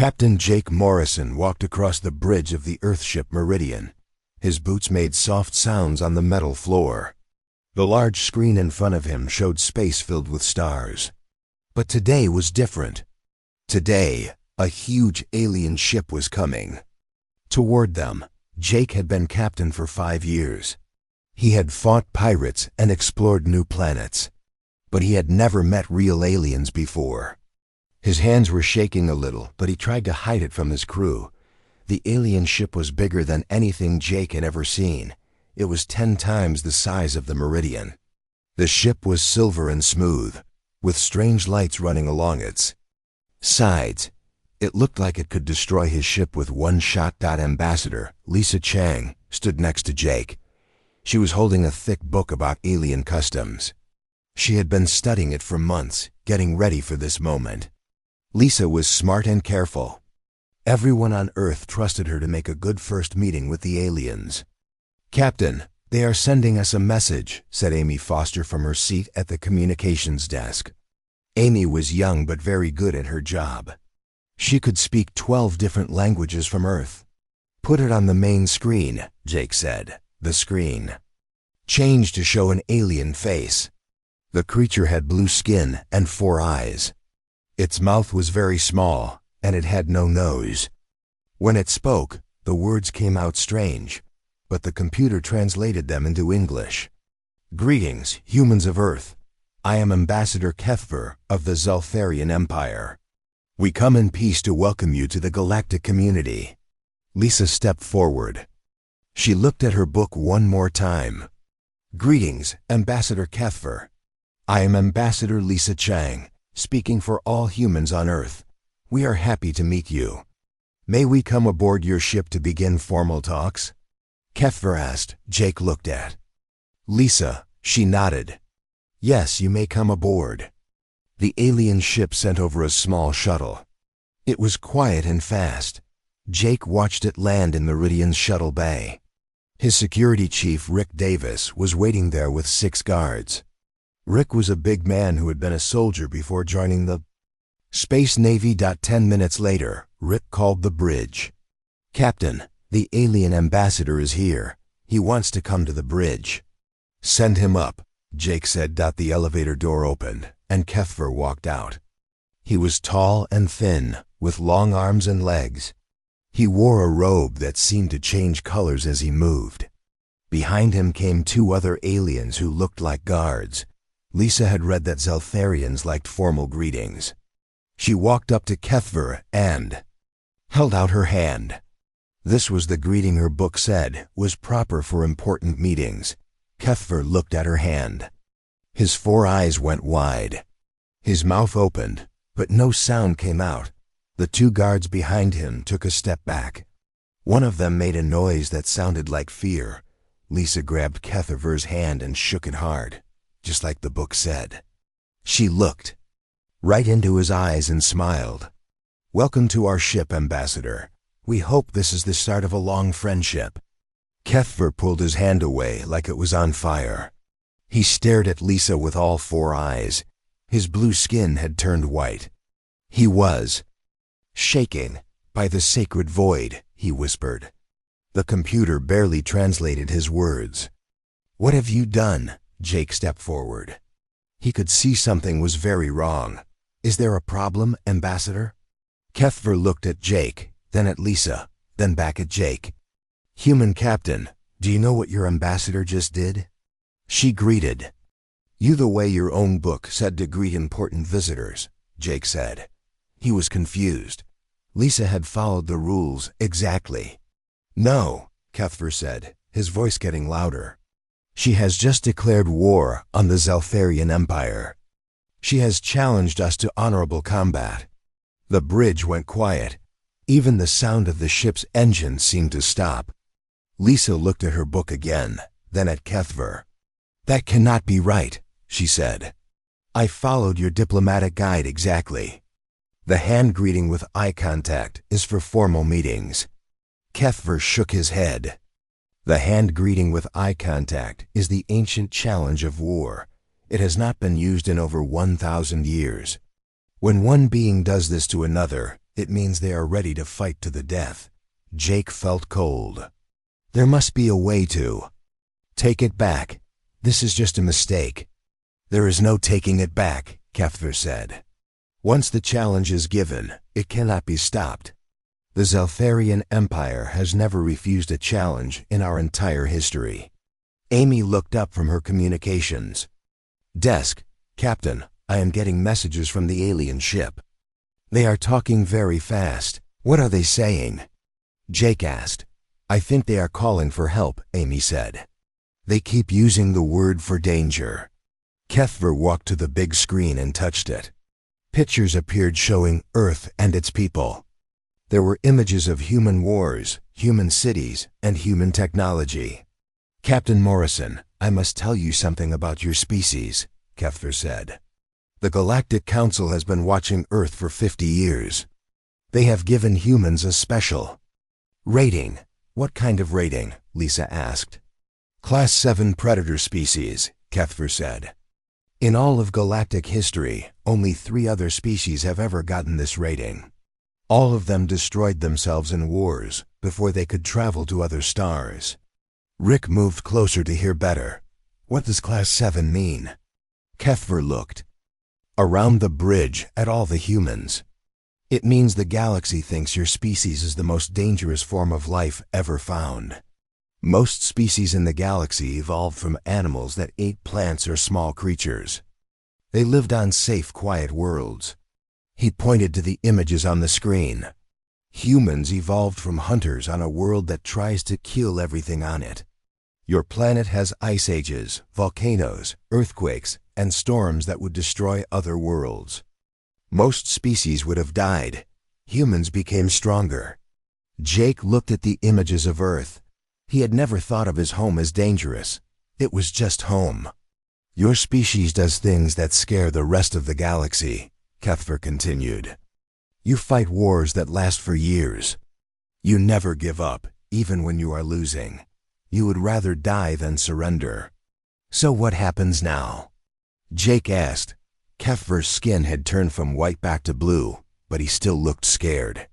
Captain Jake Morrison walked across the bridge of the Earthship Meridian. His boots made soft sounds on the metal floor. The large screen in front of him showed space filled with stars. But today was different. Today, a huge alien ship was coming. Toward them, Jake had been captain for 5 years. He had fought pirates and explored new planets. But he had never met real aliens before. His hands were shaking a little, but he tried to hide it from his crew. The alien ship was bigger than anything Jake had ever seen. It was 10 times the size of the Meridian. The ship was silver and smooth, with strange lights running along its sides. It looked like it could destroy his ship with one shot. Ambassador Lisa Chang stood next to Jake. She was holding a thick book about alien customs. She had been studying it for months, getting ready for this moment. Lisa was smart and careful. Everyone on Earth trusted her to make a good first meeting with the aliens. "Captain, they are sending us a message," said Amy Foster from her seat at the communications desk. Amy was young but very good at her job. She could speak 12 different languages from Earth. "Put it on the main screen," Jake said. The screen changed to show an alien face. The creature had blue skin and 4 eyes. Its mouth was very small, and it had no nose. When it spoke, the words came out strange, but the computer translated them into English. "Greetings, humans of Earth. I am Ambassador Kethver of the Zeltharian Empire. We come in peace to welcome you to the galactic community." Lisa stepped forward. She looked at her book one more time. "Greetings, Ambassador Kethver. I am Ambassador Lisa Chang, speaking for all humans on Earth. We are happy to meet you. May we come aboard your ship to begin formal talks?" Kethver asked. Jake looked at Lisa. She nodded. "Yes, you may come aboard." The alien ship sent over a small shuttle. It was quiet and fast. Jake watched it land in Meridian's shuttle bay. His security chief, Rick Davis, was waiting there with 6 guards. Rick was a big man who had been a soldier before joining the Space Navy. 10 minutes later, Rick called the bridge. "Captain, the alien ambassador is here. He wants to come to the bridge." "Send him up," Jake said. The elevator door opened, and Kethver walked out. He was tall and thin, with long arms and legs. He wore a robe that seemed to change colors as he moved. Behind him came 2 other aliens who looked like guards. Lisa had read that Zeltharians liked formal greetings. She walked up to Kethver and held out her hand. This was the greeting her book said was proper for important meetings. Kethver looked at her hand. His 4 eyes went wide. His mouth opened, but no sound came out. The 2 guards behind him took a step back. One of them made a noise that sounded like fear. Lisa grabbed Kethver's hand and shook it hard, just like the book said. She looked right into his eyes and smiled. "Welcome to our ship, Ambassador. We hope this is the start of a long friendship." Kethver pulled his hand away like it was on fire. He stared at Lisa with all 4 eyes. His blue skin had turned white. He was shaking. "By the sacred void," he whispered. The computer barely translated his words. "What have you done?" Jake stepped forward. He could see something was very wrong. "Is there a problem, Ambassador?" Kethver looked at Jake, then at Lisa, then back at Jake. "Human Captain, do you know what your ambassador just did?" She greeted. "You the way your own book said to greet important visitors," Jake said. He was confused. Lisa had followed the rules exactly. "No," Kethver said, his voice getting louder. "She has just declared war on the Zeltharian Empire. She has challenged us to honorable combat." The bridge went quiet. Even the sound of the ship's engine seemed to stop. Lisa looked at her book again, then at Kethver. "That cannot be right," she said. "I followed your diplomatic guide exactly. The hand greeting with eye contact is for formal meetings." Kethver shook his head. "The hand greeting with eye contact is the ancient challenge of war. It has not been used in over 1,000 years. When one being does this to another, It means they are ready to fight to the death. Jake felt cold. There must be a way to. Take it back. This is just a mistake. There is no taking it back, Kefver said. Once the challenge is given, it cannot be stopped. The Zeltharian Empire has never refused a challenge in our entire history. Amy looked up from her communications. Desk, Captain, I am getting messages from the alien ship. They are talking very fast. What are they saying? Jake asked. I think they are calling for help, Amy said. They keep using the word for danger. Kefver walked to the big screen and touched it. Pictures appeared showing Earth and its people. There were images of human wars, human cities, and human technology. Captain Morrison, I must tell you something about your species, Kefver said. The Galactic Council has been watching Earth for 50 years. They have given humans a special rating. What kind of rating? Lisa asked. Class 7 predator species, Kefver said. In all of galactic history, only 3 other species have ever gotten this rating. All of them destroyed themselves in wars before they could travel to other stars. Rick moved closer to hear better. What does Class 7 mean? Kefver looked around the bridge at all the humans. It means the galaxy thinks your species is the most dangerous form of life ever found. Most species in the galaxy evolved from animals that ate plants or small creatures. They lived on safe, quiet worlds. He pointed to the images on the screen. Humans evolved from hunters on a world that tries to kill everything on it. Your planet has ice ages, volcanoes, earthquakes, and storms that would destroy other worlds. Most species would have died. Humans became stronger. Jake looked at the images of Earth. He had never thought of his home as dangerous. It was just home. Your species does things that scare the rest of the galaxy, Kefver continued. You fight wars that last for years. You never give up, even when you are losing. You would rather die than surrender. So what happens now? Jake asked. Kefver's skin had turned from white back to blue, but he still looked scared.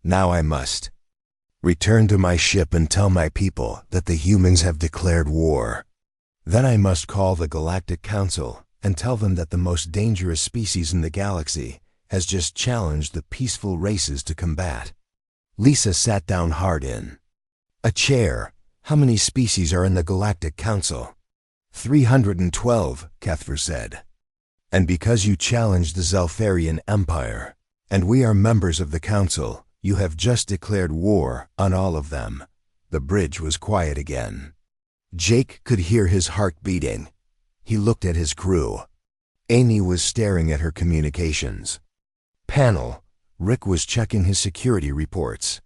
Now I must return to my ship and tell my people that the humans have declared war. Then I must call the Galactic Council and tell them that the most dangerous species in the galaxy has just challenged the peaceful races to combat. Lisa sat down hard in a chair. How many species are in the Galactic Council? 312, Kefver said. And because you challenged the Zeltharian Empire, and we are members of the Council, you have just declared war on all of them. The bridge was quiet again. Jake could hear his heart beating. He looked at his crew. Amy was staring at her communications panel. Rick was checking his security reports.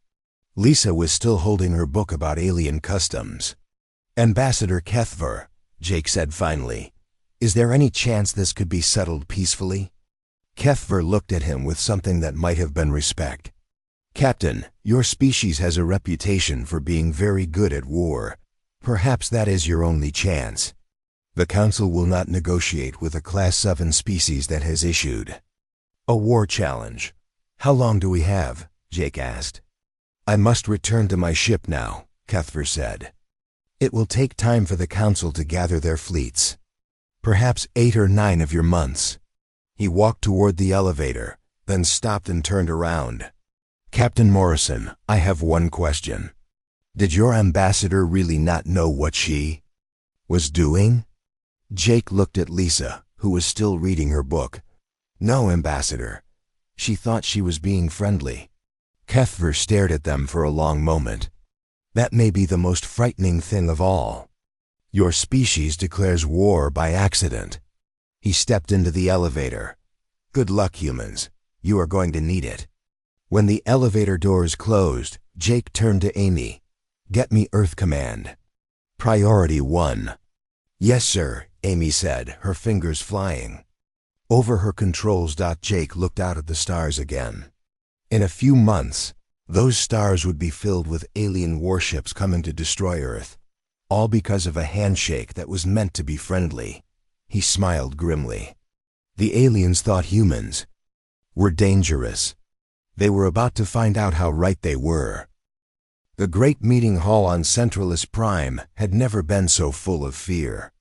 Lisa was still holding her book about alien customs. Ambassador Kefver, Jake said finally, is there any chance this could be settled peacefully? Kefver looked at him with something that might have been respect. Captain, your species has a reputation for being very good at war. Perhaps that is your only chance. The Council will not negotiate with a Class 7 species that has issued a war challenge. How long do we have? Jake asked. I must return to my ship now, Kefver said. It will take time for the Council to gather their fleets. Perhaps 8 or 9 of your months. He walked toward the elevator, then stopped and turned around. Captain Morrison, I have one question. Did your ambassador really not know what she was doing? Jake looked at Lisa, who was still reading her book. No, Ambassador. She thought she was being friendly. Kefver stared at them for a long moment. That may be the most frightening thing of all. Your species declares war by accident. He stepped into the elevator. Good luck, humans. You are going to need it. When the elevator doors closed, Jake turned to Amy. Get me Earth Command. Priority 1. Yes, sir, Amy said, her fingers flying. Over her controls. Jake looked out at the stars again. In a few months, those stars would be filled with alien warships coming to destroy Earth, all because of a handshake that was meant to be friendly. He smiled grimly. The aliens thought humans were dangerous. They were about to find out how right they were. The great meeting hall on Centralis Prime had never been so full of fear.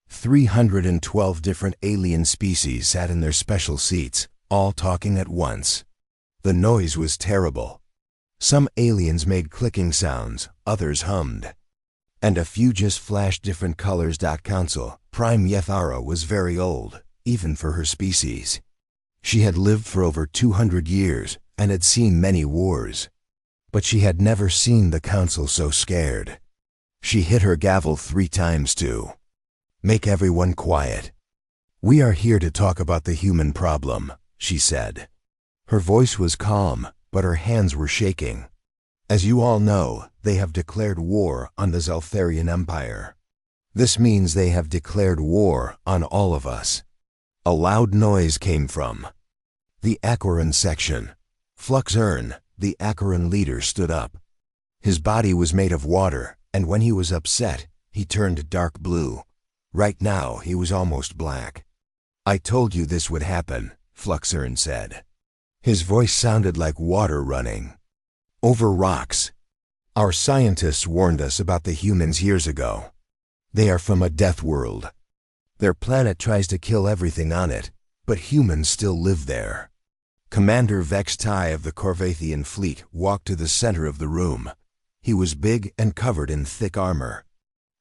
312 different alien species sat in their special seats, all talking at once. The noise was terrible. Some aliens made clicking sounds, others hummed. And a few just flashed different colors. Council Prime Yethara was very old, even for her species. She had lived for over 200 years and had seen many wars. But she had never seen the council so scared. She hit her gavel 3 times to make everyone quiet. "We are here to talk about the human problem," she said. Her voice was calm, but her hands were shaking. "As you all know, they have declared war on the Zeltharian Empire. This means they have declared war on all of us." A loud noise came from the Acheron section. Fluxern, the Acheron leader, stood up. His body was made of water, and when he was upset, he turned dark blue. Right now, he was almost black. "I told you this would happen," Fluxern said. His voice sounded like water running over rocks. "Our scientists warned us about the humans years ago. They are from a death world. Their planet tries to kill everything on it, but humans still live there." Commander Vextai of the Corvathian fleet walked to the center of the room. He was big and covered in thick armor.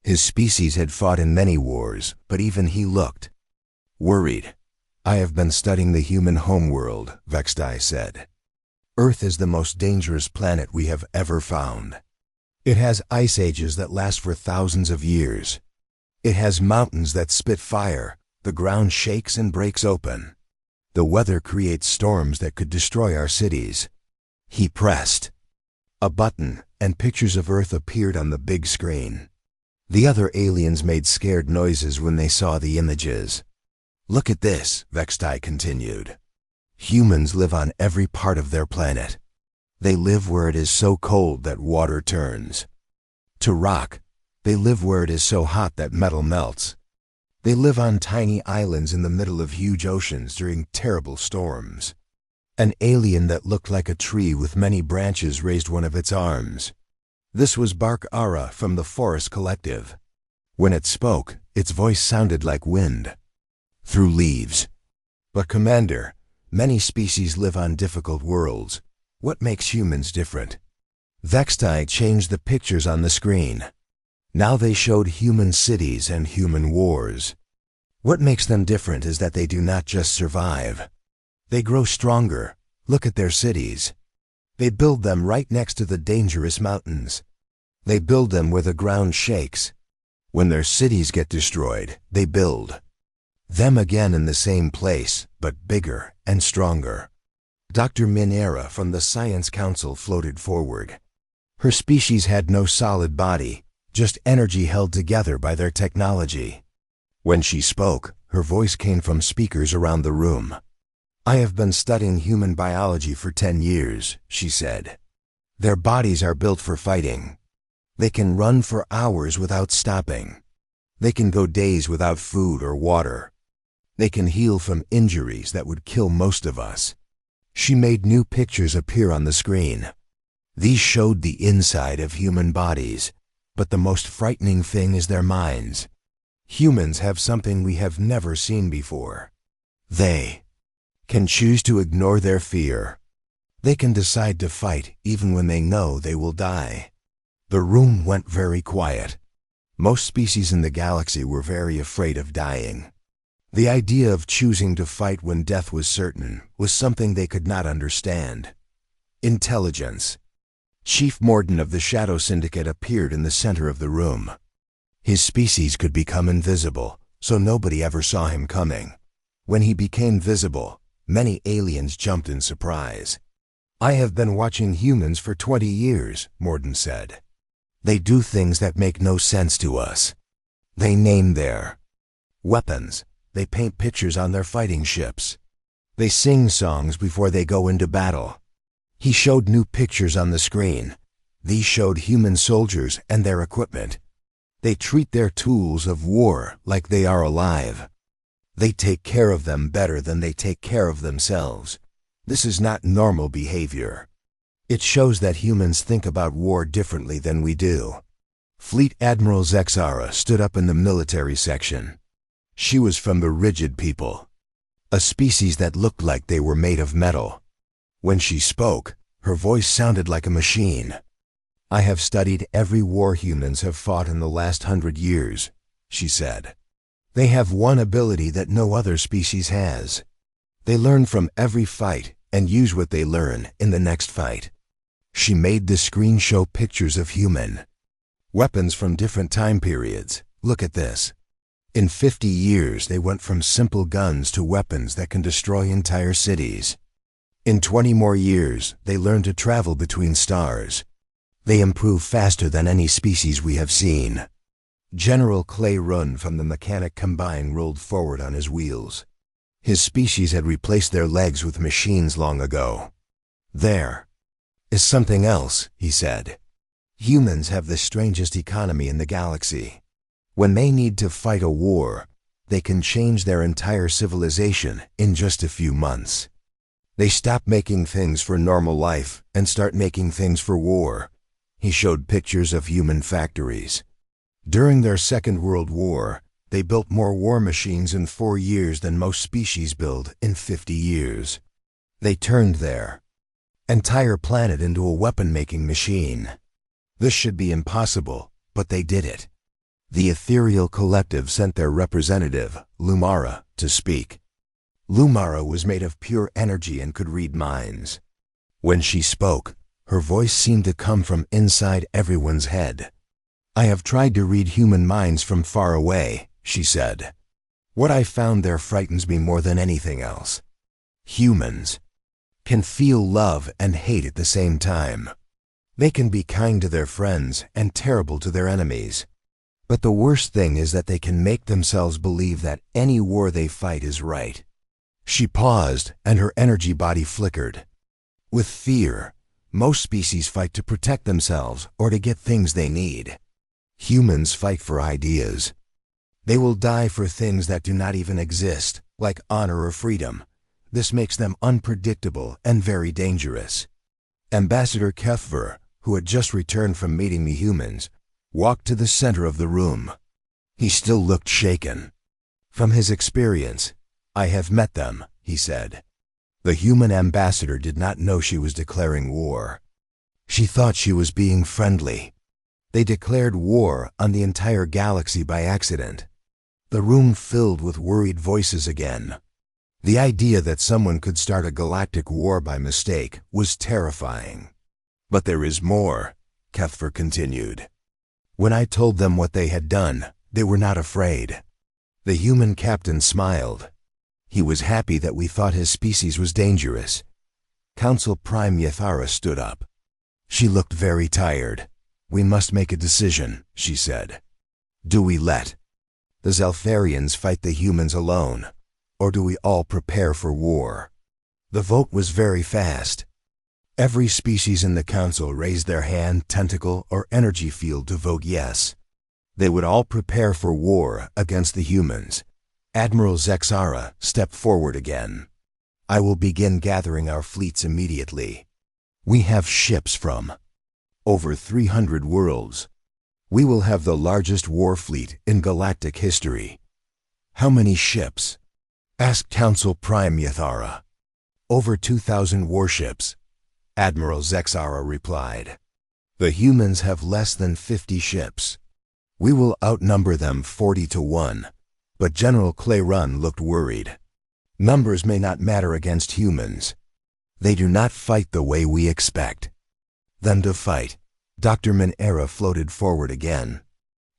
His species had fought in many wars, but even he looked worried. "I have been studying the human homeworld," Vextai said. "Earth is the most dangerous planet we have ever found. It has ice ages that last for thousands of years. It has mountains that spit fire, the ground shakes and breaks open. The weather creates storms that could destroy our cities." He pressed a button, and pictures of Earth appeared on the big screen. The other aliens made scared noises when they saw the images. "Look at this," Vextai continued. "Humans live on every part of their planet. They live where it is so cold that water turns to rock. They live where it is so hot that metal melts. They live on tiny islands in the middle of huge oceans during terrible storms." An alien that looked like a tree with many branches raised one of its arms. This was Bark Ara from the Forest Collective. When it spoke, its voice sounded like wind through leaves. "But Commander, many species live on difficult worlds. What makes humans different?" Vextai changed the pictures on the screen. Now they showed human cities and human wars. "What makes them different is that they do not just survive. They grow stronger. Look at their cities. They build them right next to the dangerous mountains. They build them where the ground shakes. When their cities get destroyed, they build them again in the same place, but bigger and stronger." Dr. Minera from the Science Council floated forward. Her species had no solid body, just energy held together by their technology. When she spoke, her voice came from speakers around the room. "I have been studying human biology for 10 years, she said. "Their bodies are built for fighting. They can run for hours without stopping. They can go days without food or water. They can heal from injuries that would kill most of us." She made new pictures appear on the screen. These showed the inside of human bodies. But the most frightening thing is their minds. Humans have something we have never seen before. They can choose to ignore their fear. They can decide to fight even when they know they will die. The room went very quiet. Most species in the galaxy were very afraid of dying. The idea of choosing to fight when death was certain was something they could not understand. Intelligence. Chief Morden of the Shadow Syndicate appeared in the center of the room. His species could become invisible, so nobody ever saw him coming. When he became visible, many aliens jumped in surprise. "I have been watching humans for 20 years, Morden said. "They do things that make no sense to us. They name their weapons. They paint pictures on their fighting ships. They sing songs before they go into battle." He showed new pictures on the screen. These showed human soldiers and their equipment. They treat their tools of war like they are alive. They take care of them better than they take care of themselves. This is not normal behavior. It shows that humans think about war differently than we do. Fleet Admiral Zexara stood up in the military section. She was from the rigid people, a species that looked like they were made of metal. When she spoke, her voice sounded like a machine. I have studied every war humans have fought in the last 100 years, she said. They have one ability that no other species has. They learn from every fight and use what they learn in the next fight. She made the screen show pictures of human weapons from different time periods. Look at this. In 50 years, they went from simple guns to weapons that can destroy entire cities. In 20 more years, they learned to travel between stars. They improve faster than any species we have seen. General Clay Run from the Mechanic Combine rolled forward on his wheels. His species had replaced their legs with machines long ago. There is something else, he said. Humans have the strangest economy in the galaxy. When they need to fight a war, they can change their entire civilization in just a few months. They stop making things for normal life and start making things for war. He showed pictures of human factories. During their Second World War, they built more war machines in 4 years than most species build in 50 years. They turned their entire planet into a weapon-making machine. This should be impossible, but they did it. The Ethereal Collective sent their representative, Lumara, to speak. Lumara was made of pure energy and could read minds. When she spoke, her voice seemed to come from inside everyone's head. I have tried to read human minds from far away, she said. What I found there frightens me more than anything else. Humans can feel love and hate at the same time. They can be kind to their friends and terrible to their enemies. But the worst thing is that they can make themselves believe that any war they fight is right. She paused, and her energy body flickered. With fear, most species fight to protect themselves or to get things they need. Humans fight for ideas. They will die for things that do not even exist, like honor or freedom. This makes them unpredictable and very dangerous. Ambassador Kethver, who had just returned from meeting the humans, walked to the center of the room. He still looked shaken. From his experience, I have met them, he said. The human ambassador did not know she was declaring war. She thought she was being friendly. They declared war on the entire galaxy by accident. The room filled with worried voices again. The idea that someone could start a galactic war by mistake was terrifying. But there is more, Kethver continued. When I told them what they had done, they were not afraid. The human captain smiled. He was happy that we thought his species was dangerous. Council Prime Yathara stood up. She looked very tired. We must make a decision, she said. Do we let the Zeltharians fight the humans alone, or do we all prepare for war? The vote was very fast. Every species in the council raised their hand, tentacle, or energy field to vote yes. They would all prepare for war against the humans. Admiral Zexara stepped forward again. I will begin gathering our fleets immediately. We have ships from over 300 worlds. We will have the largest war fleet in galactic history. How many ships? Asked Council Prime Yathara. Over 2,000 warships, Admiral Zexara replied. The humans have less than 50 ships. We will outnumber them 40-1, but General Clayron looked worried. Numbers may not matter against humans. They do not fight the way we expect them to fight. Dr. Minera floated forward again.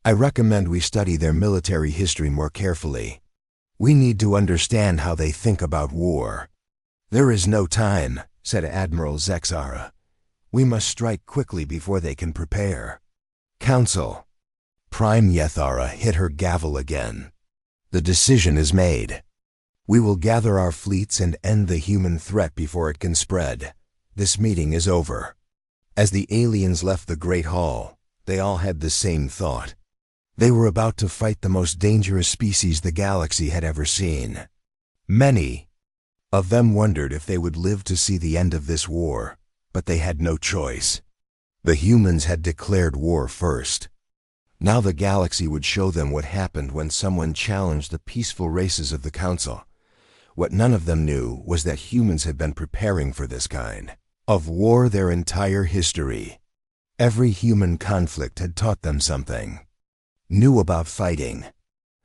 I recommend we study their military history more carefully. We need to understand how they think about war. There is no time, said Admiral Zexara. We must strike quickly before they can prepare. Council. Prime Yathara hit her gavel again. The decision is made. We will gather our fleets and end the human threat before it can spread. This meeting is over. As the aliens left the Great Hall, they all had the same thought. They were about to fight the most dangerous species the galaxy had ever seen. Many Of them wondered if they would live to see the end of this war, but they had no choice. The humans had declared war first. Now the galaxy would show them what happened when someone challenged the peaceful races of the Council. What none of them knew was that humans had been preparing for this kind of war their entire history. Every human conflict had taught them something new about fighting.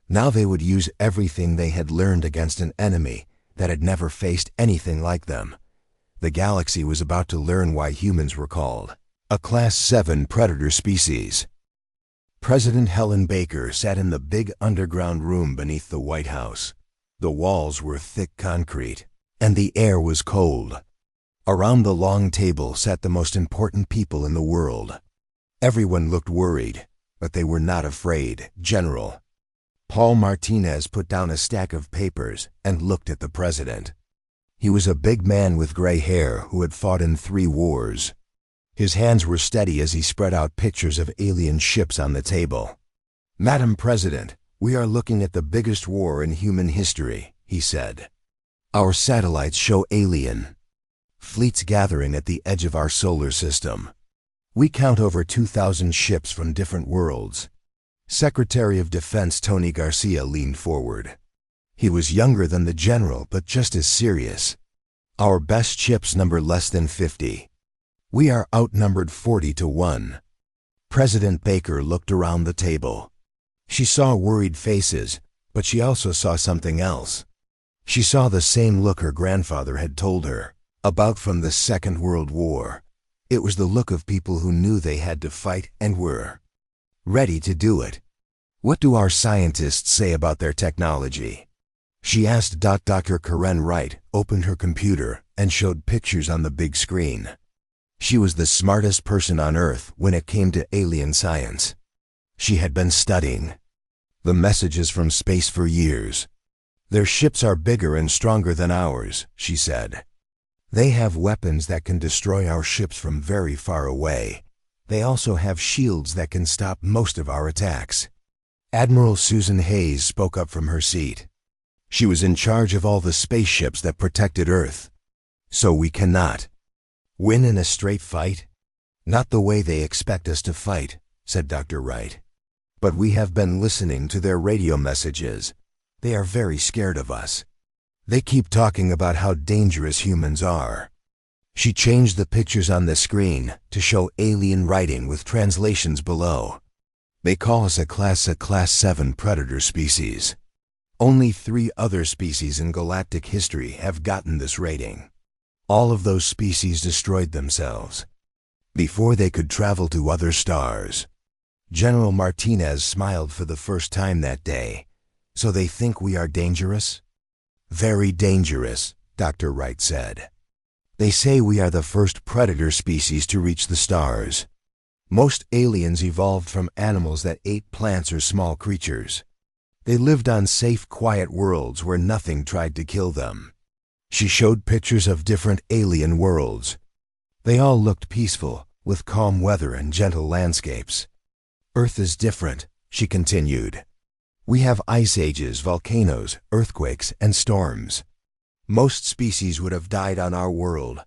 Now they would use everything they had learned against an enemy that had never faced anything like them. The galaxy was about to learn why humans were called a Class 7 predator species. President Helen Baker sat in the big underground room beneath the White House. The walls were thick concrete, and the air was cold. Around the long table sat the most important people in the world. Everyone looked worried, but they were not afraid. General Paul Martinez put down a stack of papers and looked at the president. He was a big man with gray hair who had fought in 3 wars. His hands were steady as he spread out pictures of alien ships on the table. "Madam President, we are looking at the biggest war in human history," he said. "Our satellites show alien fleets gathering at the edge of our solar system. We count over 2,000 ships from different worlds." Secretary of Defense Tony Garcia leaned forward. He was younger than the general, but just as serious. "Our best ships number less than 50. We are outnumbered 40-1. President Baker looked around the table. She saw worried faces, but she also saw something else. She saw the same look her grandfather had told her about from the Second World War. It was the look of people who knew they had to fight and were ready to do it. "What do our scientists say about their technology?" she asked. Dr. Karen Wright opened her computer and showed pictures on the big screen. She was the smartest person on Earth when it came to alien science. She had been studying the messages from space for years. "Their ships are bigger and stronger than ours," she said. "They have weapons that can destroy our ships from very far away. They also have shields that can stop most of our attacks." Admiral Susan Hayes spoke up from her seat. She was in charge of all the spaceships that protected Earth. "So we cannot win in a straight fight?" "Not the way they expect us to fight," said Dr. Wright. "But we have been listening to their radio messages. They are very scared of us. They keep talking about how dangerous humans are." She changed the pictures on the screen to show alien writing with translations below. "They call us a Class 7 predator species. Only 3 other species in galactic history have gotten this rating. All of those species destroyed themselves before they could travel to other stars." General Martinez smiled for the first time that day. "So they think we are dangerous?" "Very dangerous," Dr. Wright said. "They say we are the first predator species to reach the stars. Most aliens evolved from animals that ate plants or small creatures. They lived on safe, quiet worlds where nothing tried to kill them." She showed pictures of different alien worlds. They all looked peaceful, with calm weather and gentle landscapes. "Earth is different," she continued. "We have ice ages, volcanoes, earthquakes, and storms. Most species would have died on our world.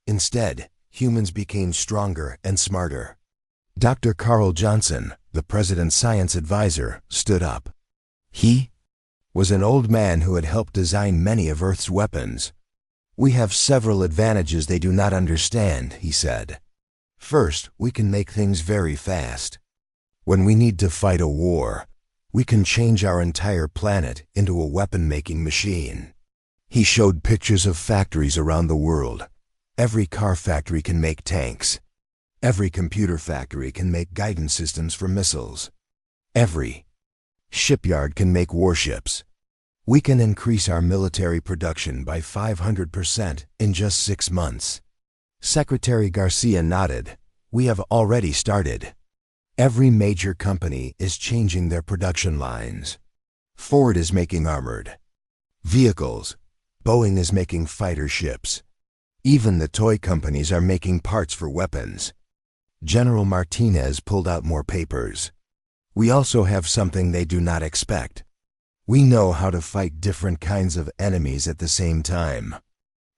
Instead, humans became stronger and smarter." Dr. Carl Johnson, the president's science advisor, stood up. He was an old man who had helped design many of Earth's weapons. "We have several advantages they do not understand," he said. "First, we can make things very fast. When we need to fight a war, we can change our entire planet into a weapon-making machine." He showed pictures of factories around the world. Every car factory can make tanks. Every computer factory can make guidance systems for missiles. Every shipyard can make warships. We can increase our military production by 500% in just 6 months. Secretary Garcia nodded. "We have already started. Every major company is changing their production lines. Ford is making armored vehicles. Boeing is making fighter ships. Even the toy companies are making parts for weapons." General Martinez pulled out more papers. "We also have something they do not expect. We know how to fight different kinds of enemies at the same time."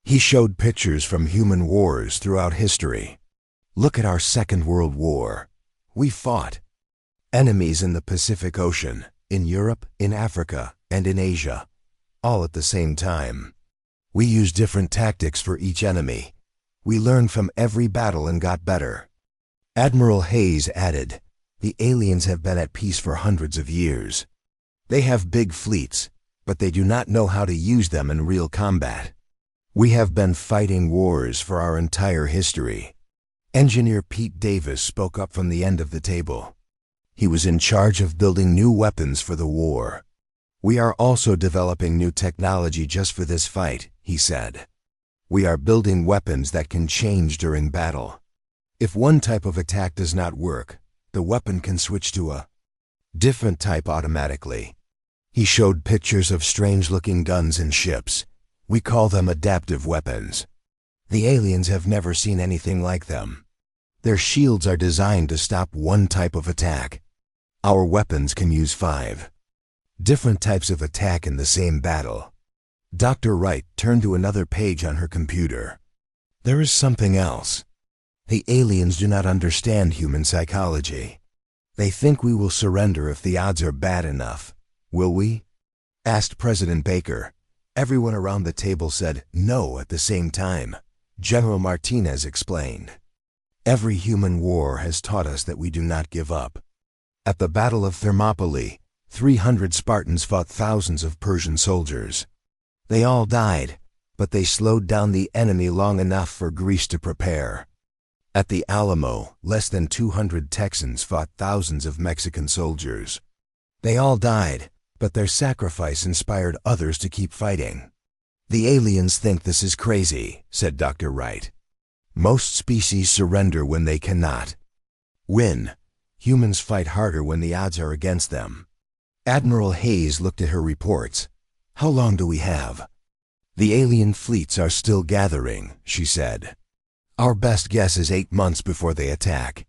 He showed pictures from human wars throughout history. Look at our Second World War. We fought enemies in the Pacific Ocean, in Europe, in Africa, and in Asia, all at the same time. We used different tactics for each enemy. We learned from every battle and got better. Admiral Hayes added, the aliens have been at peace for hundreds of years. They have big fleets, but they do not know how to use them in real combat. We have been fighting wars for our entire history. Engineer Pete Davis spoke up from the end of the table. He was in charge of building new weapons for the war. We are also developing new technology just for this fight, he said. We are building weapons that can change during battle. If one type of attack does not work, the weapon can switch to a different type automatically. He showed pictures of strange-looking guns and ships. We call them adaptive weapons. The aliens have never seen anything like them. Their shields are designed to stop one type of attack. Our weapons can use 5 different types of attack in the same battle. Dr. Wright turned to another page on her computer. There is something else. The aliens do not understand human psychology. They think we will surrender if the odds are bad enough. Will we? Asked President Baker. Everyone around the table said no at the same time. General Martinez explained. Every human war has taught us that we do not give up. At the Battle of Thermopylae, 300 Spartans fought thousands of Persian soldiers. They all died, but they slowed down the enemy long enough for Greece to prepare. At the Alamo, less than 200 Texans fought thousands of Mexican soldiers. They all died, but their sacrifice inspired others to keep fighting. The aliens think this is crazy, said Dr. Wright. Most species surrender when they cannot win. Humans fight harder when the odds are against them. Admiral Hayes looked at her reports. How long do we have? The alien fleets are still gathering, she said. Our best guess is 8 months before they attack.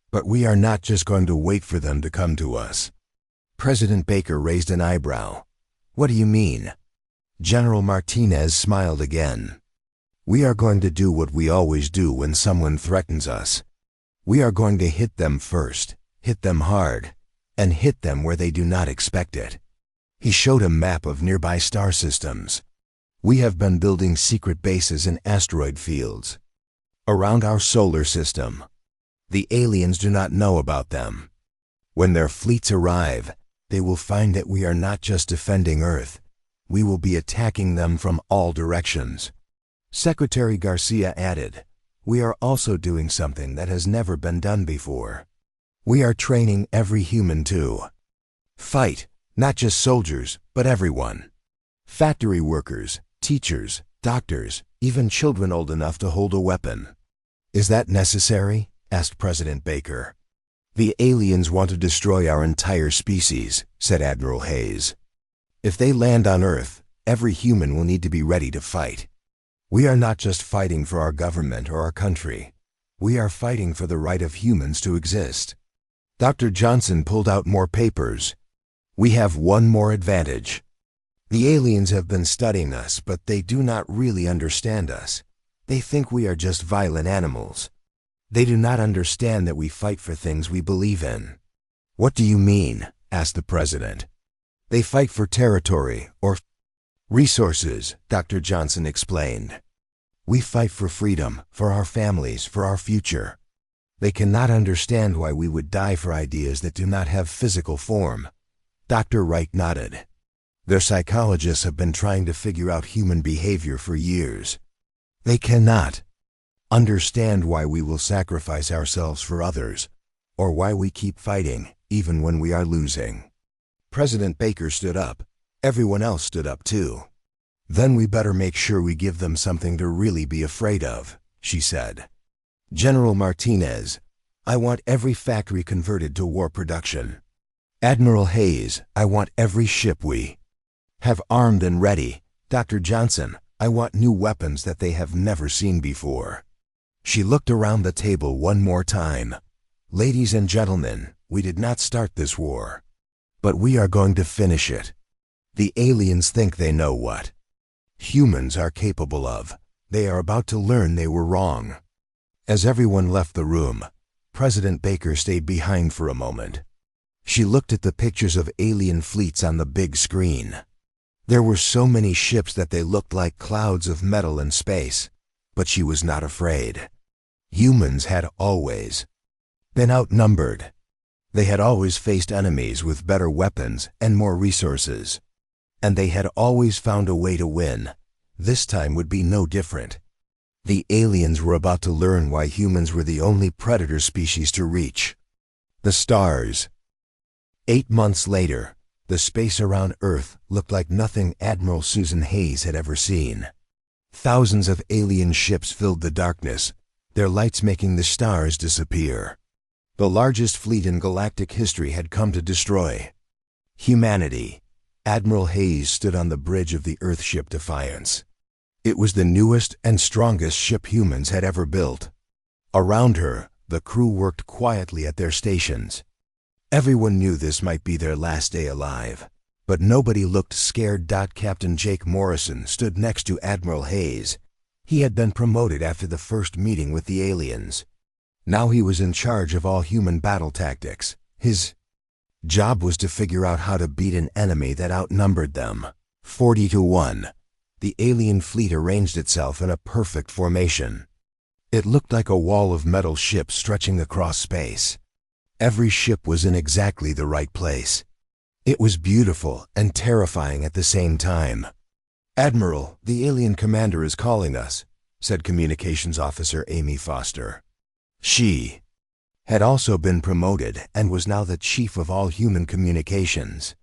But we are not just going to wait for them to come to us. President Baker raised an eyebrow. What do you mean? General Martinez smiled again. We are going to do what we always do when someone threatens us. We are going to hit them first, hit them hard, and hit them where they do not expect it. He showed a map of nearby star systems. We have been building secret bases in asteroid fields around our solar system. The aliens do not know about them. When their fleets arrive, they will find that we are not just defending Earth. We will be attacking them from all directions. Secretary Garcia added, we are also doing something that has never been done before. We are training every human to fight, not just soldiers, but everyone. Factory workers, teachers, doctors, even children old enough to hold a weapon. Is that necessary? Asked President Baker. The aliens want to destroy our entire species, said Admiral Hayes. If they land on Earth, every human will need to be ready to fight. We are not just fighting for our government or our country. We are fighting for the right of humans to exist. Dr. Johnson pulled out more papers. We have one more advantage. The aliens have been studying us, but they do not really understand us. They think we are just violent animals. They do not understand that we fight for things we believe in. What do you mean? Asked the president. They fight for territory or resources, Dr. Johnson explained. We fight for freedom, for our families, for our future. They cannot understand why we would die for ideas that do not have physical form. Dr. Wright nodded. Their psychologists have been trying to figure out human behavior for years. They cannot understand why we will sacrifice ourselves for others, or why we keep fighting, even when we are losing. President Baker stood up. Everyone else stood up too. Then we better make sure we give them something to really be afraid of, she said. General Martinez, I want every factory converted to war production. Admiral Hayes, I want every ship we have armed and ready. Dr. Johnson, I want new weapons that they have never seen before. She looked around the table one more time. Ladies and gentlemen, we did not start this war, but we are going to finish it. The aliens think they know what humans are capable of. They are about to learn they were wrong." As everyone left the room, President Baker stayed behind for a moment. She looked at the pictures of alien fleets on the big screen. There were so many ships that they looked like clouds of metal in space, but she was not afraid. Humans had always been outnumbered. They had always faced enemies with better weapons and more resources. And they had always found a way to win. This time would be no different. The aliens were about to learn why humans were the only predator species to reach the stars. 8 months later, the space around Earth looked like nothing Admiral Susan Hayes had ever seen. Thousands of alien ships filled the darkness, their lights making the stars disappear. The largest fleet in galactic history had come to destroy humanity. Admiral Hayes stood on the bridge of the Earthship Defiance. It was the newest and strongest ship humans had ever built. Around her, the crew worked quietly at their stations. Everyone knew this might be their last day alive, but nobody looked scared. Captain Jake Morrison stood next to Admiral Hayes. He had been promoted after the first meeting with the aliens. Now he was in charge of all human battle tactics. His job was to figure out how to beat an enemy that outnumbered them 40-1. The alien fleet arranged itself in a perfect formation. It looked like a wall of metal ships stretching across space. Every ship was in exactly the right place. It was beautiful and terrifying at the same time. "Admiral, the alien commander is calling us," said Communications Officer Amy Foster. She had also been promoted and was now the chief of all human communications.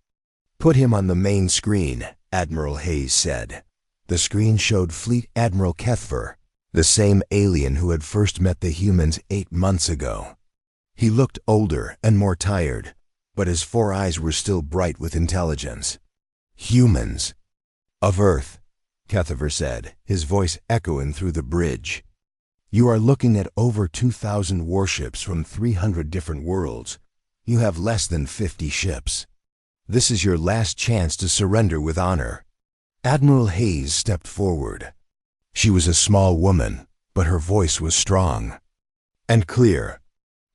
"Put him on the main screen," Admiral Hayes said. The screen showed Fleet Admiral Kethver, the same alien who had first met the humans 8 months ago. He looked older and more tired, but his 4 eyes were still bright with intelligence. "Humans of Earth," Kethver said, his voice echoing through the bridge. "You are looking at over 2,000 warships from 300 different worlds. You have less than 50 ships. This is your last chance to surrender with honor." Admiral Hayes stepped forward. She was a small woman, but her voice was strong and clear.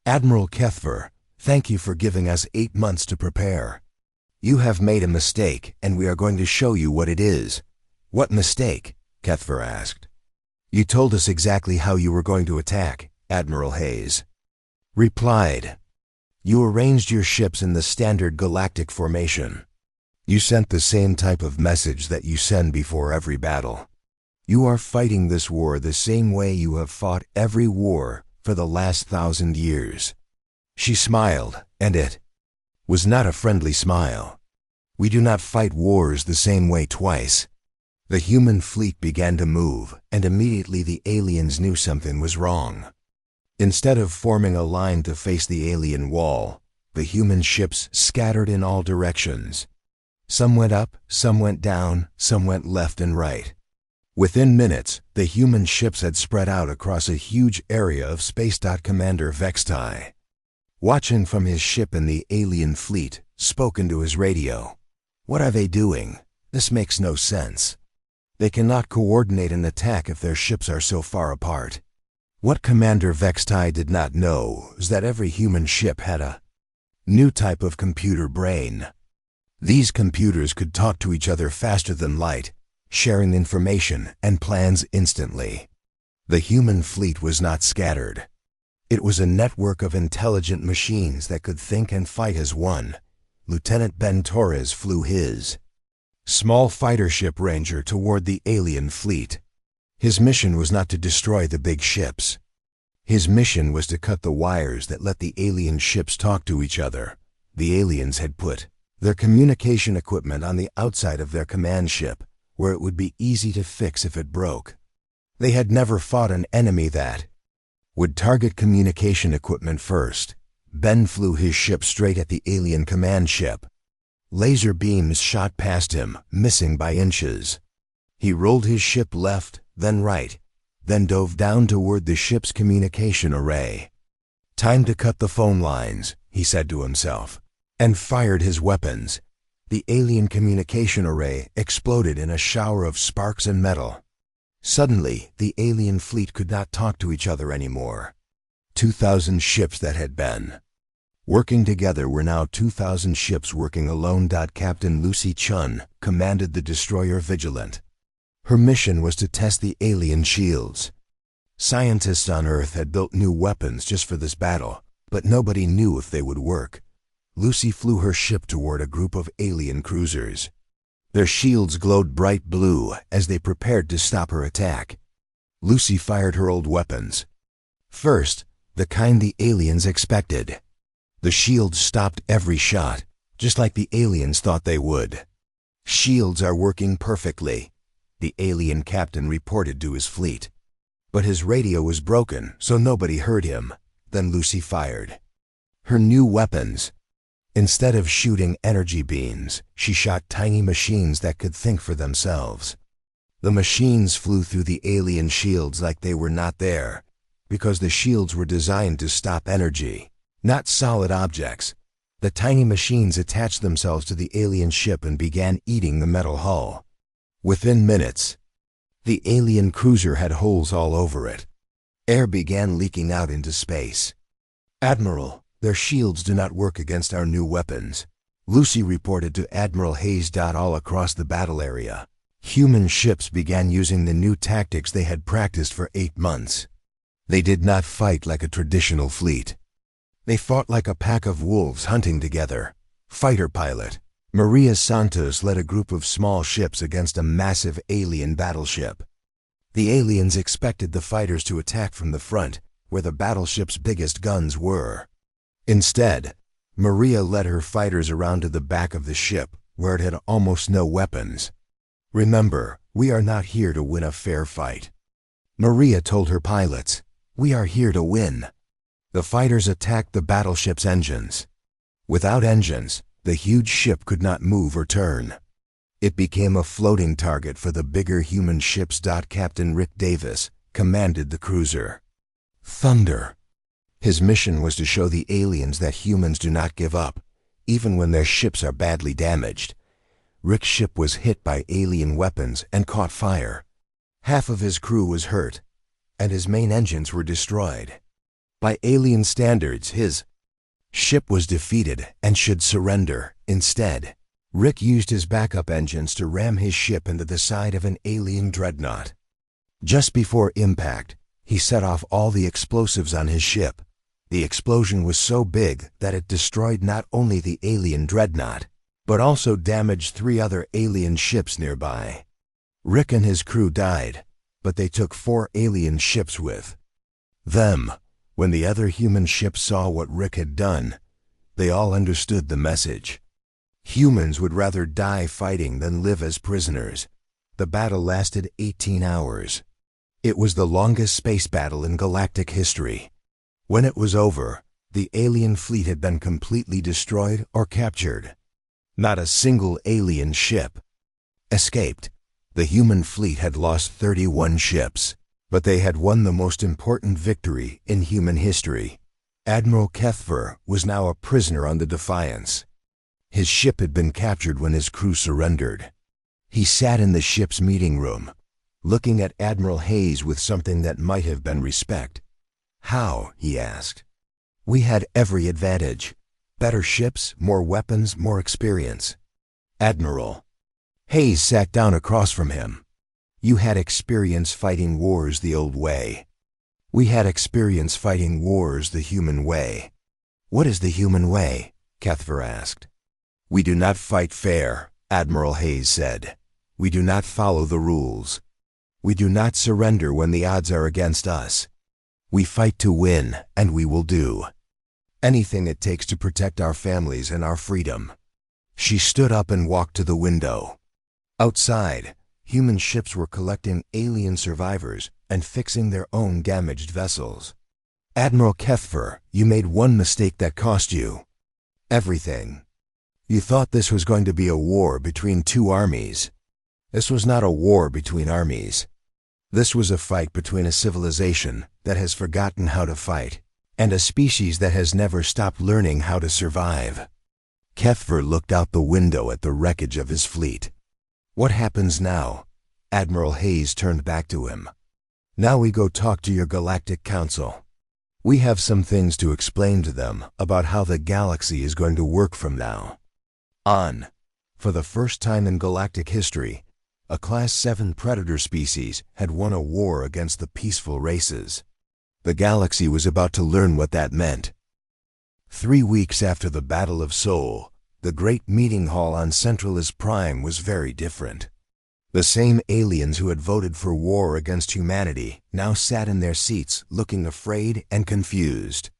"Admiral Kethver, thank you for giving us 8 months to prepare. You have made a mistake, and we are going to show you what it is." "What mistake?" Kethver asked. "You told us exactly how you were going to attack," Admiral Hayes replied. "You arranged your ships in the standard galactic formation. You sent the same type of message that you send before every battle. You are fighting this war the same way you have fought every war for the last 1,000 years." She smiled, and it was not a friendly smile. "We do not fight wars the same way twice." The human fleet began to move, and immediately the aliens knew something was wrong. Instead of forming a line to face the alien wall, the human ships scattered in all directions. Some went up, some went down, some went left and right. Within minutes, the human ships had spread out across a huge area of space. Commander Vextai, watching from his ship in the alien fleet, spoke into his radio. "What are they doing? This makes no sense. They cannot coordinate an attack if their ships are so far apart." What Commander Vextai did not know is that every human ship had a new type of computer brain. These computers could talk to each other faster than light, sharing information and plans instantly. The human fleet was not scattered. It was a network of intelligent machines that could think and fight as one. Lieutenant Ben Torres flew his small fighter ship Ranger toward the alien fleet. His mission was not to destroy the big ships. His mission was to cut the wires that let the alien ships talk to each other. The aliens had put their communication equipment on the outside of their command ship, where it would be easy to fix if it broke. They had never fought an enemy that would target communication equipment first. Ben flew his ship straight at the alien command ship. Laser beams shot past him, missing by inches. He rolled his ship left, then right, then dove down toward the ship's communication array. "Time to cut the phone lines," he said to himself, and fired his weapons. The alien communication array exploded in a shower of sparks and metal. Suddenly, the alien fleet could not talk to each other anymore. 2,000 ships that had been working together were now 2,000 ships working alone. Captain Lucy Chun commanded the destroyer Vigilant. Her mission was to test the alien shields. Scientists on Earth had built new weapons just for this battle, but nobody knew if they would work. Lucy flew her ship toward a group of alien cruisers. Their shields glowed bright blue as they prepared to stop her attack. Lucy fired her old weapons. First, the kind the aliens expected. The shields stopped every shot, just like the aliens thought they would. "Shields are working perfectly," the alien captain reported to his fleet. But his radio was broken, so nobody heard him. Then Lucy fired her new weapons. Instead of shooting energy beams, she shot tiny machines that could think for themselves. The machines flew through the alien shields like they were not there, because the shields were designed to stop energy, not solid objects. The tiny machines attached themselves to the alien ship and began eating the metal hull. Within minutes, the alien cruiser had holes all over it. Air began leaking out into space. "Admiral, their shields do not work against our new weapons," Lucy reported to Admiral Hayes. All across the battle area, human ships began using the new tactics they had practiced for 8 months. They did not fight like a traditional fleet. They fought like a pack of wolves hunting together. Fighter pilot Maria Santos led a group of small ships against a massive alien battleship. The aliens expected the fighters to attack from the front, where the battleship's biggest guns were. Instead, Maria led her fighters around to the back of the ship, where it had almost no weapons. "Remember, we are not here to win a fair fight," Maria told her pilots. "We are here to win." The fighters attacked the battleship's engines. Without engines, the huge ship could not move or turn. It became a floating target for the bigger human ships. Captain Rick Davis commanded the cruiser Thunder. His mission was to show the aliens that humans do not give up, even when their ships are badly damaged. Rick's ship was hit by alien weapons and caught fire. Half of his crew was hurt, and his main engines were destroyed. By alien standards, his ship was defeated and should surrender. Instead, Rick used his backup engines to ram his ship into the side of an alien dreadnought. Just before impact, he set off all the explosives on his ship. The explosion was so big that it destroyed not only the alien dreadnought, but also damaged 3 other alien ships nearby. Rick and his crew died, but they took 4 alien ships with them. When the other human ships saw what Rick had done, they all understood the message. Humans would rather die fighting than live as prisoners. The battle lasted 18 hours. It was the longest space battle in galactic history. When it was over, the alien fleet had been completely destroyed or captured. Not a single alien ship escaped. The human fleet had lost 31 ships. But they had won the most important victory in human history. Admiral Kethver was now a prisoner on the Defiance. His ship had been captured when his crew surrendered. He sat in the ship's meeting room, looking at Admiral Hayes with something that might have been respect. "How?" he asked. "We had every advantage. Better ships, more weapons, more experience." "Admiral." Hayes sat down across from him. "You had experience fighting wars the old way. We had experience fighting wars the human way." "What is the human way?" Kethver asked. "We do not fight fair," Admiral Hayes said. "We do not follow the rules. We do not surrender when the odds are against us. We fight to win, and we will do anything it takes to protect our families and our freedom." She stood up and walked to the window. Outside, human ships were collecting alien survivors and fixing their own damaged vessels. "Admiral Kethver, you made one mistake that cost you everything. You thought this was going to be a war between 2 armies. This was not a war between armies. This was a fight between a civilization that has forgotten how to fight and a species that has never stopped learning how to survive." Kethver looked out the window at the wreckage of his fleet. "What happens now?" Admiral Hayes turned back to him. "Now we go talk to your Galactic Council. We have some things to explain to them about how the galaxy is going to work from now on." For the first time in galactic history, a Class 7 predator species had won a war against the peaceful races. The galaxy was about to learn what that meant. 3 weeks after the Battle of Seoul, the great meeting hall on Centralis Prime was very different. The same aliens who had voted for war against humanity now sat in their seats looking afraid and confused.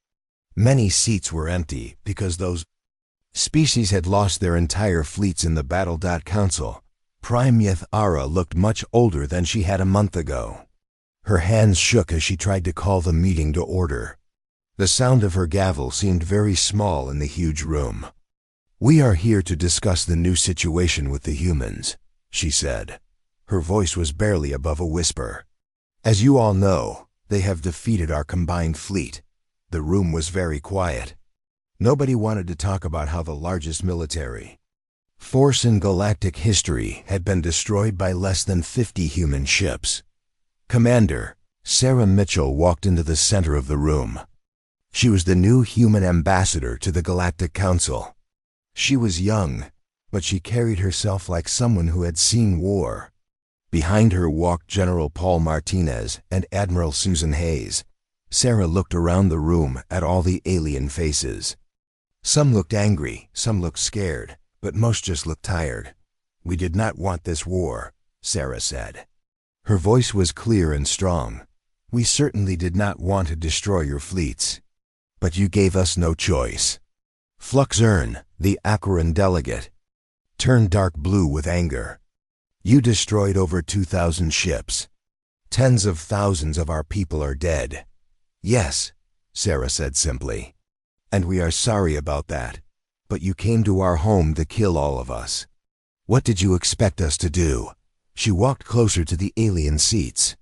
Many seats were empty because those species had lost their entire fleets in the battle. Council. Prime Yethara looked much older than she had a month ago. Her hands shook as she tried to call the meeting to order. The sound of her gavel seemed very small in the huge room. "We are here to discuss the new situation with the humans," she said. Her voice was barely above a whisper. "As you all know, they have defeated our combined fleet." The room was very quiet. Nobody wanted to talk about how the largest military force in galactic history had been destroyed by less than 50 human ships. Commander Sarah Mitchell walked into the center of the room. She was the new human ambassador to the Galactic Council. She was young, but she carried herself like someone who had seen war. Behind her walked General Paul Martinez and Admiral Susan Hayes. Sarah looked around the room at all the alien faces. Some looked angry, some looked scared, but most just looked tired. "We did not want this war," Sarah said. Her voice was clear and strong. "We certainly did not want to destroy your fleets. But you gave us no choice." Fluxern, the Aquaran delegate, turned dark blue with anger. "You destroyed over 2,000 ships. Tens of thousands of our people are dead." "Yes," Sarah said simply. "And we are sorry about that. But you came to our home to kill all of us. What did you expect us to do?" She walked closer to the alien seats.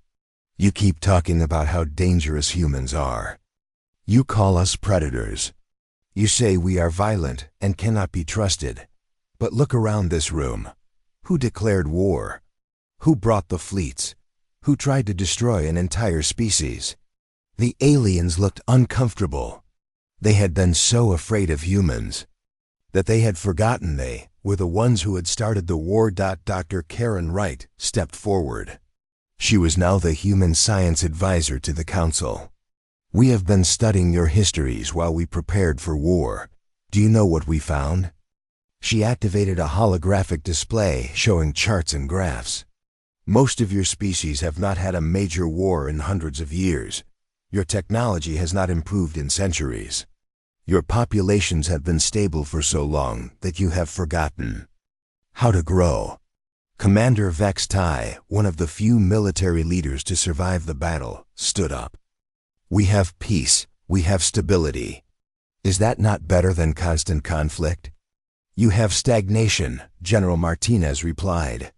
"You keep talking about how dangerous humans are. You call us predators. You say we are violent and cannot be trusted. But look around this room. Who declared war? Who brought the fleets? Who tried to destroy an entire species?" The aliens looked uncomfortable. They had been so afraid of humans that they had forgotten they were the ones who had started the war. Dr. Karen Wright stepped forward. She was now the human science advisor to the council. "We have been studying your histories while we prepared for war. Do you know what we found?" She activated a holographic display showing charts and graphs. "Most of your species have not had a major war in hundreds of years. Your technology has not improved in centuries. Your populations have been stable for so long that you have forgotten how to grow." Commander Vex Tai, one of the few military leaders to survive the battle, stood up. "We have peace. We have stability. Is that not better than constant conflict?" "You have stagnation," General Martinez replied.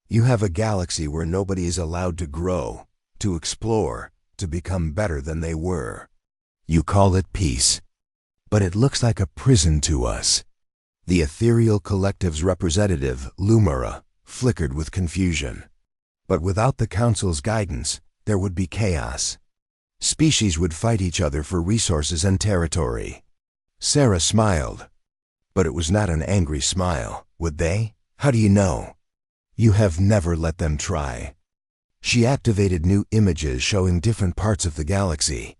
"You have a galaxy where nobody is allowed to grow, to explore, to become better than they were. You call it peace. But it looks like a prison to us." The ethereal collective's representative, Lumara, flickered with confusion. "But without the Council's guidance, there would be chaos. Species would fight each other for resources and territory." Sarah smiled. But it was not an angry smile. "Would they? How do you know?" "You have never let them try." She activated new images showing different parts of the galaxy.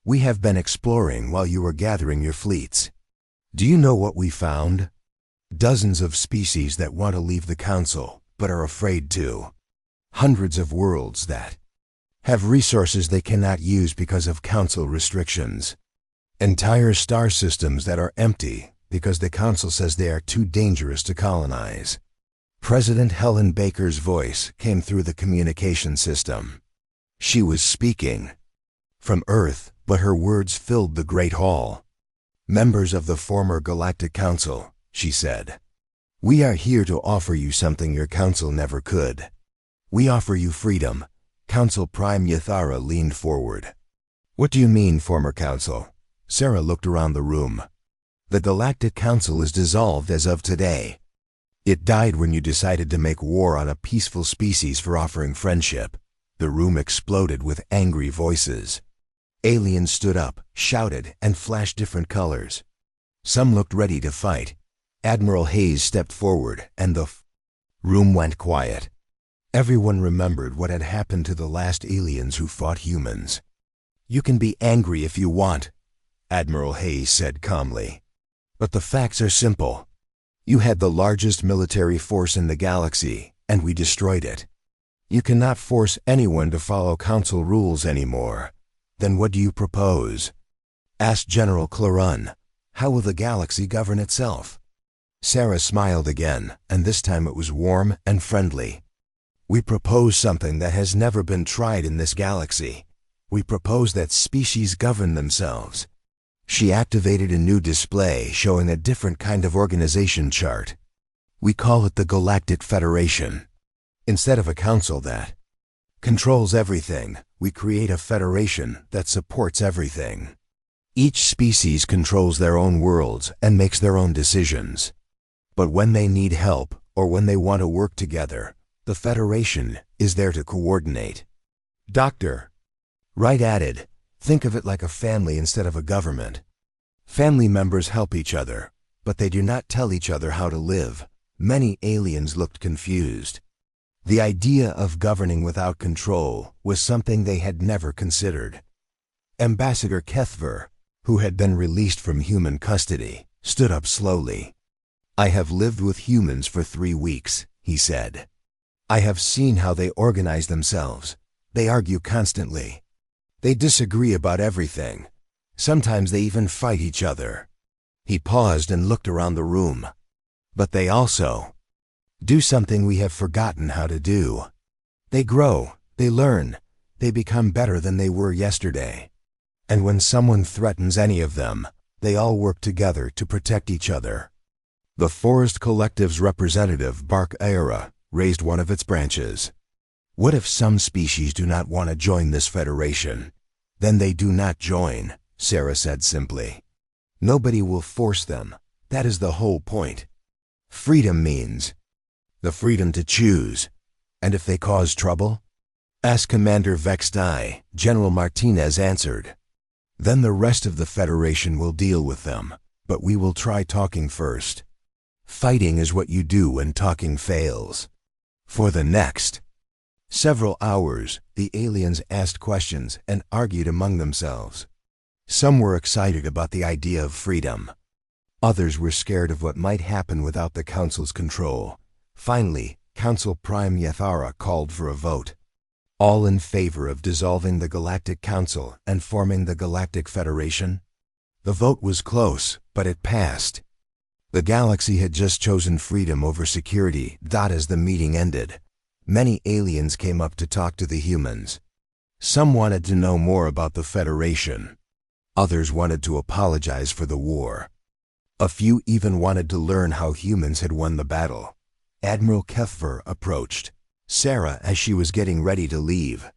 "We have been exploring while you were gathering your fleets. Do you know what we found? Dozens of species that want to leave the Council, but are afraid to. Hundreds of worlds that have resources they cannot use because of Council restrictions. Entire star systems that are empty because the Council says they are too dangerous to colonize." President Helen Baker's voice came through the communication system. She was speaking from Earth, but her words filled the Great Hall. "Members of the former Galactic Council," she said, "we are here to offer you something your Council never could. We offer you freedom." Council Prime Yethara leaned forward. "What do you mean, former Council?" Sarah looked around the room. "The Galactic Council is dissolved as of today. It died when you decided to make war on a peaceful species for offering friendship. The room exploded with angry voices. Aliens stood up, shouted, and flashed different colors. Some looked ready to fight. Admiral Hayes stepped forward, and the room went quiet. Everyone remembered what had happened to the last aliens who fought humans. "You can be angry if you want," Admiral Hayes said calmly. "But the facts are simple. You had the largest military force in the galaxy, and we destroyed it. You cannot force anyone to follow Council rules anymore. Then what do you propose?" asked General Clarun. "How will the galaxy govern itself?" Sarah smiled again, and this time it was warm and friendly. "We propose something that has never been tried in this galaxy. We propose that species govern themselves." She activated a new display showing a different kind of organization chart. "We call it the Galactic Federation. Instead of a council that controls everything, we create a federation that supports everything. Each species controls their own worlds and makes their own decisions. But when they need help or when they want to work together, the Federation is there to coordinate." Dr. Wright added, "Think of it like a family instead of a government. Family members help each other, but they do not tell each other how to live." Many aliens looked confused. The idea of governing without control was something they had never considered. Ambassador Kethver, who had been released from human custody, stood up slowly. "I have lived with humans for 3 weeks," he said. "I have seen how they organize themselves. They argue constantly. They disagree about everything. Sometimes they even fight each other." He paused and looked around the room. "But they also do something we have forgotten how to do. They grow, they learn, they become better than they were yesterday. And when someone threatens any of them, they all work together to protect each other." The Forest Collective's representative, Bark Aira, raised one of its branches. "What if some species do not want to join this federation? Then they do not join," Sarah said simply. "Nobody will force them. That is the whole point. Freedom means the freedom to choose. And if they cause trouble?" asked Commander Vextai. General Martinez answered, "Then the rest of the Federation will deal with them, but we will try talking first. Fighting is what you do when talking fails." For the next several hours, the aliens asked questions and argued among themselves. Some were excited about the idea of freedom. Others were scared of what might happen without the Council's control. Finally, Council Prime Yathara called for a vote. All in favor of dissolving the Galactic Council and forming the Galactic Federation? The vote was close, but it passed. The galaxy had just chosen freedom over security. As the meeting ended, many aliens came up to talk to the humans. Some wanted to know more about the Federation. Others wanted to apologize for the war. A few even wanted to learn how humans had won the battle. Admiral Kethver approached Sarah as she was getting ready to leave.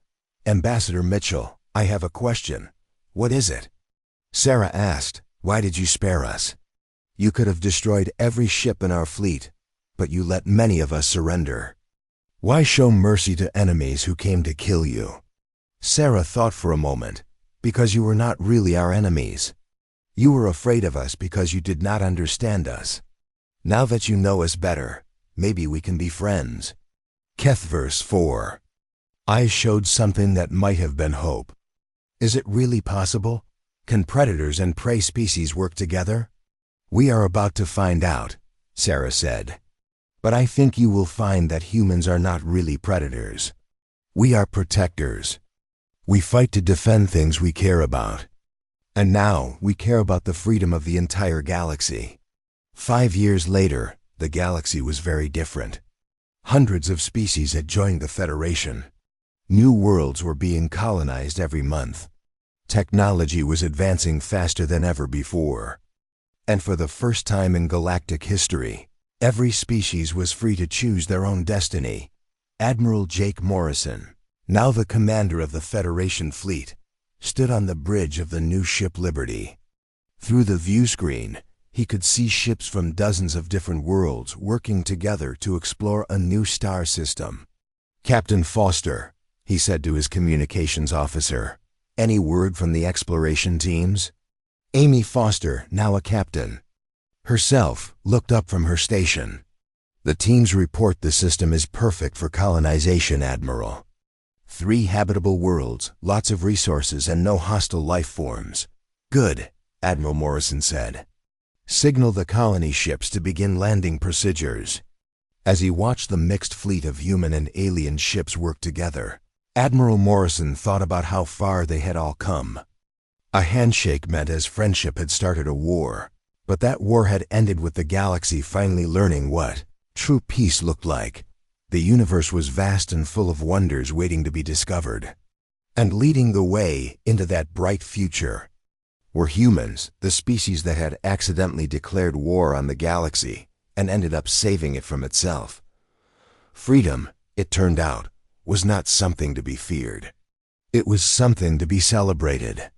"Ambassador Mitchell, I have a question." "What is it?" Sarah asked. "Why did you spare us? You could have destroyed every ship in our fleet, but you let many of us surrender. Why show mercy to enemies who came to kill you?" Sarah thought for a moment. "Because you were not really our enemies. You were afraid of us because you did not understand us. Now that you know us better, maybe we can be friends." Kethverse 4. I showed something that might have been hope. Is it really possible? Can predators and prey species work together? "We are about to find out," Sarah said. "But I think you will find that humans are not really predators. We are protectors. We fight to defend things we care about. And now we care about the freedom of the entire galaxy." 5 years later, the galaxy was very different. Hundreds of species had joined the Federation. New worlds were being colonized every month. Technology was advancing faster than ever before. And for the first time in galactic history, every species was free to choose their own destiny. Admiral Jake Morrison, now the commander of the Federation fleet, stood on the bridge of the new ship Liberty. Through the view screen, He could see ships from dozens of different worlds working together to explore a new star system. "Captain Foster," he said to his communications officer, "any word from the exploration teams?" Amy Foster, now a captain, herself, looked up from her station. "The teams report the system is perfect for colonization, Admiral. 3 habitable worlds, lots of resources, and no hostile life forms." "Good," Admiral Morrison said. "Signal the colony ships to begin landing procedures." As he watched the mixed fleet of human and alien ships work together, Admiral Morrison thought about how far they had all come. A handshake meant as friendship had started a war, but that war had ended with the galaxy finally learning what true peace looked like. The universe was vast and full of wonders waiting to be discovered. And leading the way into that bright future were humans, the species that had accidentally declared war on the galaxy and ended up saving it from itself. Freedom, it turned out, was not something to be feared. It was something to be celebrated.